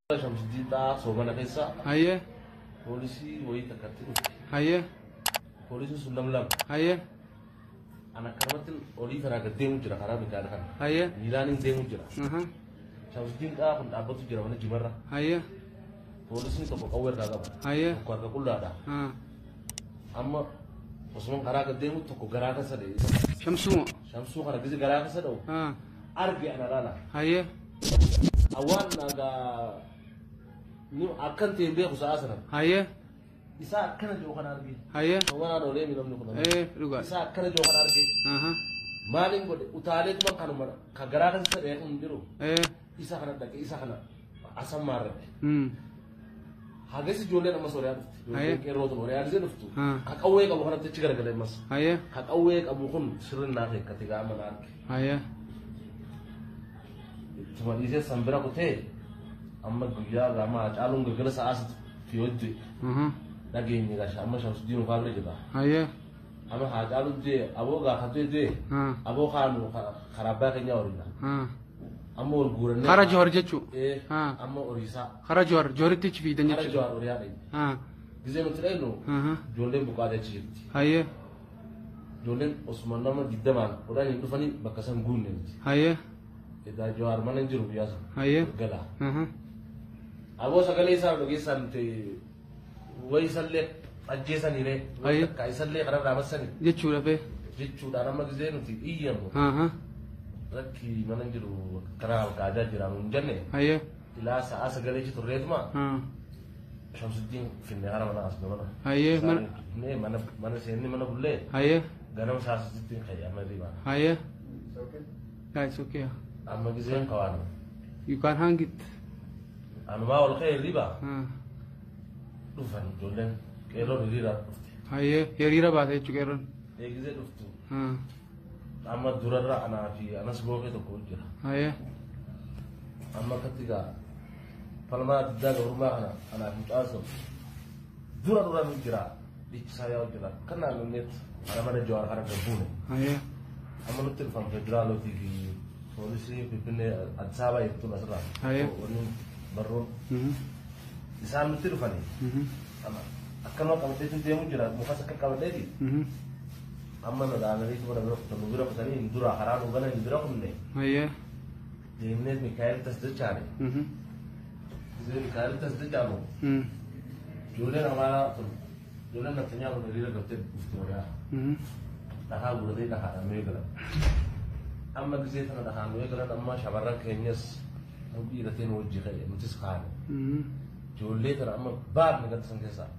شمس الدين دا صوبنا كيسا هيا بوليسي ويتا كتير هيا بوليسي سلم لم هيا أنا كرمت الأولي فرا قديم جرا خراب كذا كان هيا ميلان قديم جرا شمس الدين دا كنت أبغى تجرا وانا جمرة هيا بوليسي تبغى كوير كذا هيا كوير كل هذا أما وسمع خرا قديم تكو خرا كسر شمسو خرا كذي خرا كسر أرجع أنا لا هيا أوان ناقا نو أكن تيمبي خساسنا هيا إسا أكن جو خنا أرجع هيا وانا نولي ميلهم نكون رجع إسا أكن جو خنا أرجع مالين بود وتالت ما كانوا مر كغرا كسر إيه كمديرو إسا خنا دك إسا خنا أسام مارة هاجس جولة نما سوريا كيرو تو سوريا زين نفتو كأويك أبو خنا تشجر كله مس كأويك أبو خن سرنا ناقة كتيجا منارك cuma dia sambil aku teh, amma gaya lama, calon gaya saas fiodje, lagi ini kasih, amma harus di rumah beli juga. Amma hal calon je, abo gak hatu je, abo kanu kharabah kenya orina. Amma orguran. Khara johor jechu. Amma orisa. Khara johor, johor itu cipta jechu. Khara johor oriya ini. Gize menteri no, jolen buka ada cipti. Jolen Osman nama didaman, orang itu fani bakasan gunen. إذا جوار ما ننجرو بياسا قلا أبو سكالي سار لقي سنتي ويسلي أجيسا نيرة كايسلي خراب رامسني جتشو لفه جتشو دارا ما جزينو تي إيامو ركي ما ننجرو كرام كاجا جرام جنة إلا ساعة سكالي جتو ريت ما شمس الدين في النهار ما أصبحنا من من سيني من بقوله غنم شمس الدين خير ما ديما guys okay amma gizen kawan you can hang it anu ma wal khair riba dufan jolen kero rira rira ba sai chukeron gize duftu amma durarra ana fi anas goge to kujira amma katiga palma daga urma ana mutaso dura mujira di saya ujira kana net ana mana jawar kana gabune amma nutil fam federal tv polisi pipine adsaba itu nasra woni barron isam nutil fani amma akan kamu itu dia mujira muka sakak kamu tadi amma na dana itu mana berapa tu mujira petani indura haram ugana indura kumne dimne mikael tasdicane mikael tasdicano julen amara julen natanya ko nilira gapte uftora dah guru deh dah ada megala, amma gize tana dah megala, amma shabaran kenyas, nabi ratin wajib kaya, mutis khan. Jolle tana amma bab negat sangkesa.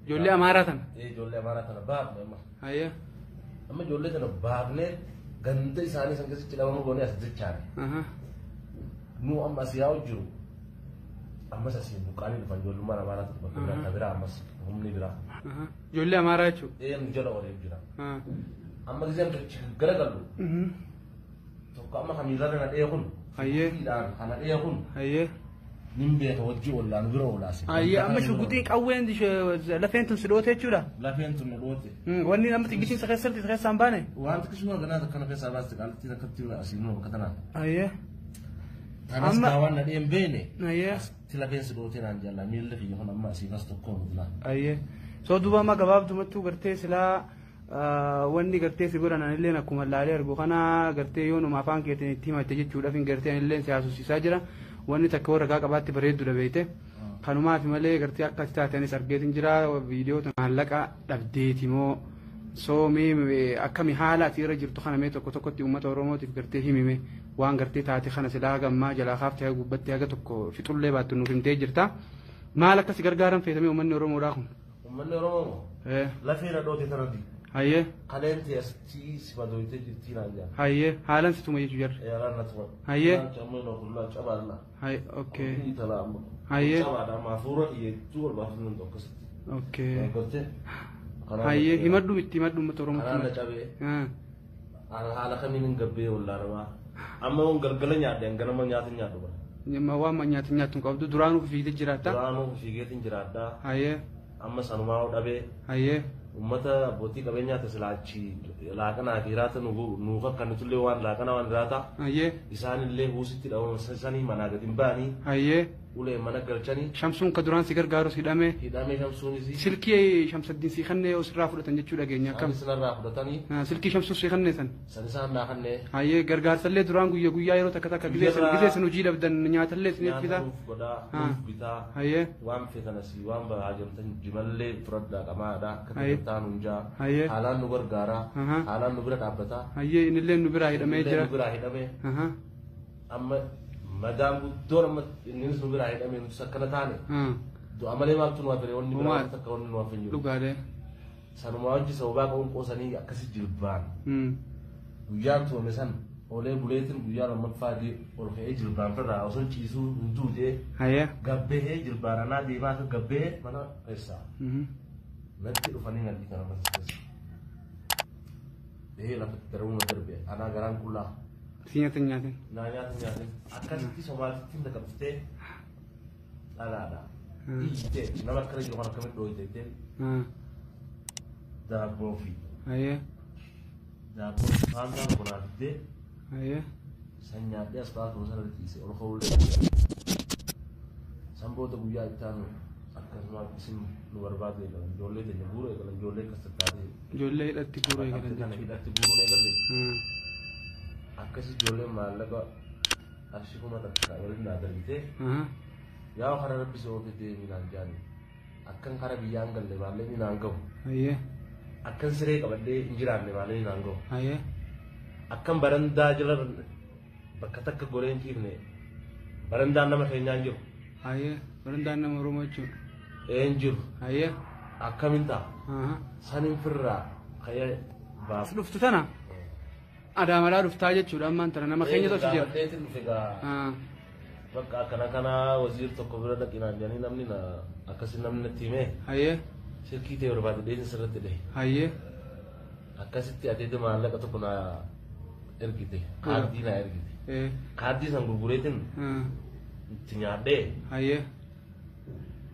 Jolle amara tana. Jolle amara tana bab amma. Amma jolle tana bab ne gande isani sangkesa cila amma bone asjid cari. Nu amma siaw juru, amma sasi bukani depan jolle mana mana tu, bakal tabira amma humni bira. Jolle amara itu. Jolle orang jura. amma gizen gara galu to ko amma kami zara na daya kun dan kana daya kun nimbe to wajji wala ngiro wala si amma shuguti qawen di lafentun sidote chura lafentun dote wani amma tigitin sa khasarti sa sambane wa anta kishma gana da kana fesa basti kan tina kattina asino katana amma kawan na dem bene tila fen sidote nan jalla mil fi hon amma si nasto ko dula so duba ma gabab dumatu garte sila wanni gartee si godhan anilleen akkuma laalee argu kana gartee yoo numa afaan keetiin itti himatte jechuudha fin gartee anilleen si haasofsiisaa jira wanni takka warra kaa qabaatti bareeddudha beeyte kanumaaf malee gartee akka taateenis argeetin jira viidiyoo maallaqa dhabdeeti moo soomii akkami haala ati irra jirtu kana mee tokko tokkotti uummata oromootiif gartee himime waan gartee taate kana silaa gammaa jalaa kaaftee haga gubbatti haga tokko fixullee baattu nuuf himtee jirta maal akkasi gargaaran feetamee uummanni oromoodhaa kun uummanni oromoo lafeera dhoote tanatti kaleenti astii sifadoite jirti nanja haalan situma jechu jar yaran natwa chameno kulla chabarna okay talam chabada mafura ye tuwal bafun dokas gote himaddu mitti himaddu motoromo ana chabe ana hala kamin gabbe wala rawa amma on galgala nyaade ngana nyaata nyaadu ba nyama wa ma nyaata nyaatu qabdu duranu fiide jirata duranu fiigetin jirada amma sanuma dabe ummata booti qabeenya tasilaachi laaqana akiraata nuufa kan tullee waan laaqana waan raata isaan illee huusitti dhawan sanii manaa gadin baanii ulee mana galchanii shamsuun ka duraan si gargaaru si hidhame shamsuunis silkii shamsaddiin si kannee osirraa fudhatan jechuu dhageenya akkam sanarraa fudhatanii silkii shamsuun si kannee san isaan naa kannee hayyee gargaarsallee duraan guyyaa yeroo takka gizee san hojii dhabdan nyaatallee sin fitaa godhaa bitaa hayyee waan feetanas waan bahaajamtan jimallee fudhadhaa qamaadhaa akka taan hunjaa haalaan nu gargaaraa haalaan nu bira dhaabbataa hayyee inillee nu biraa hidhamee jira amma madam guddoo nama innis nu biraa hidhamee nuti akkana taane du'a malee maaltu nu hafere wanni biraa takka wanni nu hafe jiru dhugaadhe sanumaa wajji sababaa qabuun qoosanii akkasi jilbaan guyyaan tuwame san olee buleetin guyyaa lammaffaa ol ka'ee jilbaan firraa osoo ciisuu hin duutee gabbehee jilbaan anaa deemaa akka gabbehee mana keessaa natti dhufanii natti kana masas behee lafatti darbuuma darbe anaa garaan qullaa Sinyaatin nyaatin. Naa nyaatin akkasitti somaalitti hin dhaqabsitee dhalaadha. Iyyitee nama akkana jiru kan akkamitti dhooyiteettee daabboo fi daabboo faantaan kunaatittee san nyaadhee as baatu sana dhiise ol ka'ullee san booda guyyaa itti aanu akkasuma isin nu barbaadu eegalan ijoollee teenya guuruu eegalan ijoollee akkas tattaatee ijoollee hidhatti guuruu eegalan hidhatti guuruu eegalle akkasi ijoolleen maallaqa arshifuma takka waliin dhaabbatee yaa hara rabbi soo fidee minaan jaani akkan hara biyyaan galle maallee minaan gahu akkan siree qabadhee hin jiraanne maallee minaan gahu akkan barandaa jala bakka takka goree hin ciifne barandaan nama keenyaan jiru barandaan nama oromoo jechuudha een jiru akkamin ta'a sanin firraa kayya baaf dhuftu tana adaamadhaa dhuftaa jechuudha ammaan tana nama keenya tokko jira bakka akkana kana wasiir tokko bira dhaqinaan jedhanii namni akkasi namni natti himee silkii ta'e barbaade dheedin sirratti dhahe akkasitti adeede maallaqa tokko na ergite kaardii na ergite kaardii san gurgureetin itti nyaadhee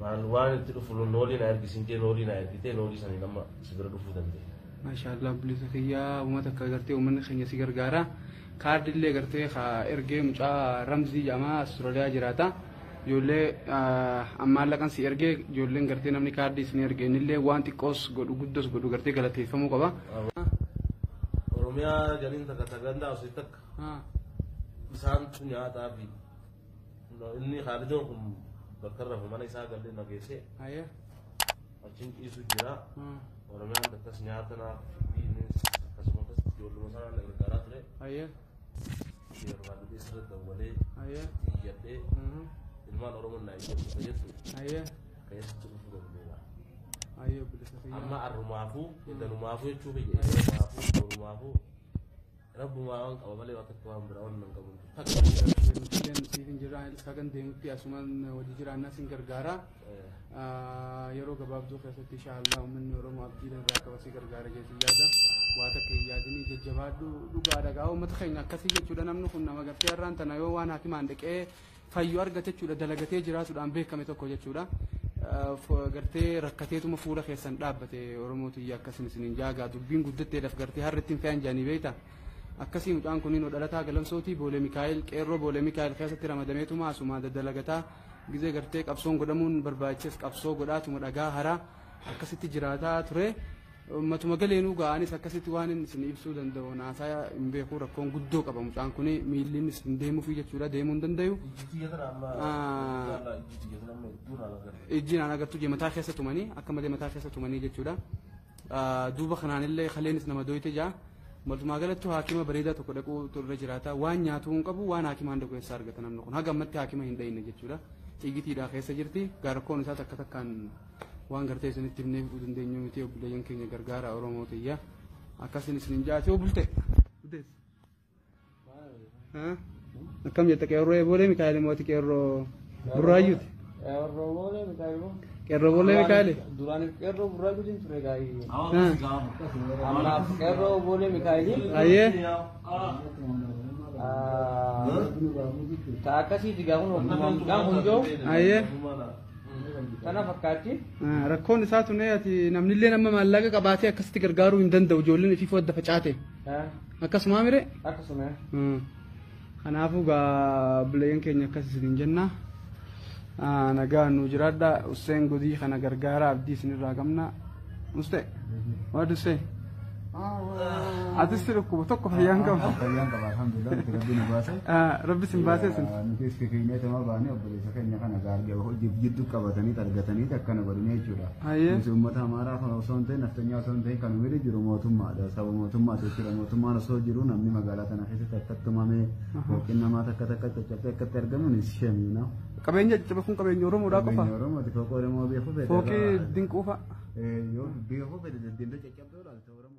maal waan itti dhufu noolii na ergisin jee noolii na ergite noolii sanii nama si bira dhufuu danda'e. Maashaallah bilisa kiyyaa uummata akka gartee uummanni keenya si gargaara kaardillee gartee ergee mucaa ramzii jedhamaa Austraaliyaa jiraata ijoollee maallaqan si ergee ijoolleen gartee namni kaardii isin ergee innillee waan xiqqoos godhu guddos godhu gartee galateeffamuu qaba. Oromiyaa jaliin takka tagandaa osoo takka isaantu nyaataa fi inni haalijoon kun bakka rafu mana isaa gallee nageessee achiin ciisu jira. Oromiyaan akkas nyaatanaaf akkasumas ijoolluma sanaan na gargaaraa ture. Barbaadee sirriitti dawwalee iyyadhee ilmaan Oromoo na iyyatu fayyadu keessatti dhufuu dandeenya. Amma arrumaafuu danumaafuu jechuu biyya danumaafuu rabbumaa waan qaba malee waan takka waan biraa waan nan qabu. Siin jiraan kagan deemutti asumaan hojii jiraannaa siin gargaara. Yeroo gabaabduu keessatti inshaallah uummanni Oromoo abdiidhaan irraa qabasii gargaara jechuun yaada waa takka yaadanii jajjabaadhu dhugaadha gaa uummata keenya akkasii jechuudha namni kun nama gartee har'aan tana yoo waan hakimaan dhaqee fayyoo argate jechuudha dalagatee jiraatuudhaan beekame tokko jechuudha gartee rakkateetuma fuula keessan dhaabbate Oromootu iyya akkasiin isiniin jaagaa dubbiin guddatteedhaaf gartee har'a ittiin fe'an jaanii beekta akkasii mucaan kuniin dhalataa galamsootii boolee Mikaa'el qeerroo boolee Mikaa'el keessatti ramadameetuma asuma dalagataa gizee gartee qabsoon godhamuun barbaachises qabsoo godhaatuma dhagaa haraa akkasitti jiraataa ture ummatuma galeenuu ga'anis akkasitti waan isin ibsuu danda'u naasaa hin beekuu rakkoon guddoo qaba mucaan kuni miilliinis hin deemuufi jechuudha deemuu hin danda'u ijjiin aan agartuu je mataa keessa tumanii akka malee mataa keessa tumanii jechuudha duuba kanaanillee kaleenis nama dooyte jaa Walumaa galatti haakima bareedaa tokko dhaquu turre jiraata waan nyaatuu hin qabu waan haakimaan dhaqu keessa argata namni kun haga ammatti haakima hin dhayine jechuudha xiyyitiidhaa keessa jirti gaarrakkoon isaa takka takkaan waan gartee isinitti himnee fiduu dandeenyu miti obboleeyyan keenya gargaara Oromoo tiyya akkasin isin jaati oo bulte akkam jette qeerroo eebolee Mikaa'el mooti qeerroo burraayyuuti Qeerroo boolee Mikaa'el duraan qeerroo burraayyuutiin ture gaa'ii ammaaf qeerroo boolee Mikaa'el ayyee ka akkasiiti gaafun hundoo ayyee kana fakkaatti rakkoon isaa tunee ati namnillee nama maallaqa qabaatee akkasitti gargaaruu hin danda'u ijoolleen ifii fodda facaate akkasuma mire akkasuma kanaafuu gaa obboleeyyan keenya akkas isin jenna nagaa nu jiraadha Hussein Godii kana gargaara abdii isinirraa qabna Muste what do you say أتسرق وتوقف أيام كم؟ أيام كم الحمد لله ربنا باسه. ربي سنباسه. نكيس في كينيا تما باني أبغى سكين يكان أزارجي وهو جد كبتني ترجتني تكنا بدني جورا. أيه. بس أمة हमारा फलसोंते नफ्तन्या सोंते कानू मेरे जुरो मोतुम्मा दा सब मोतुम्मा तो चिरा मोतुम्मा न सो जुरो नम्नी मगाला तना किसी तक तुम्हारे वकील नमा तक चलते terganu निश्चय ना. Kabenya coba pun kabenya orang muda apa? Kabenya orang mati kau orang mau biar apa? Foki dingkufa. Yo biar apa? Dia cakap tu lah orang.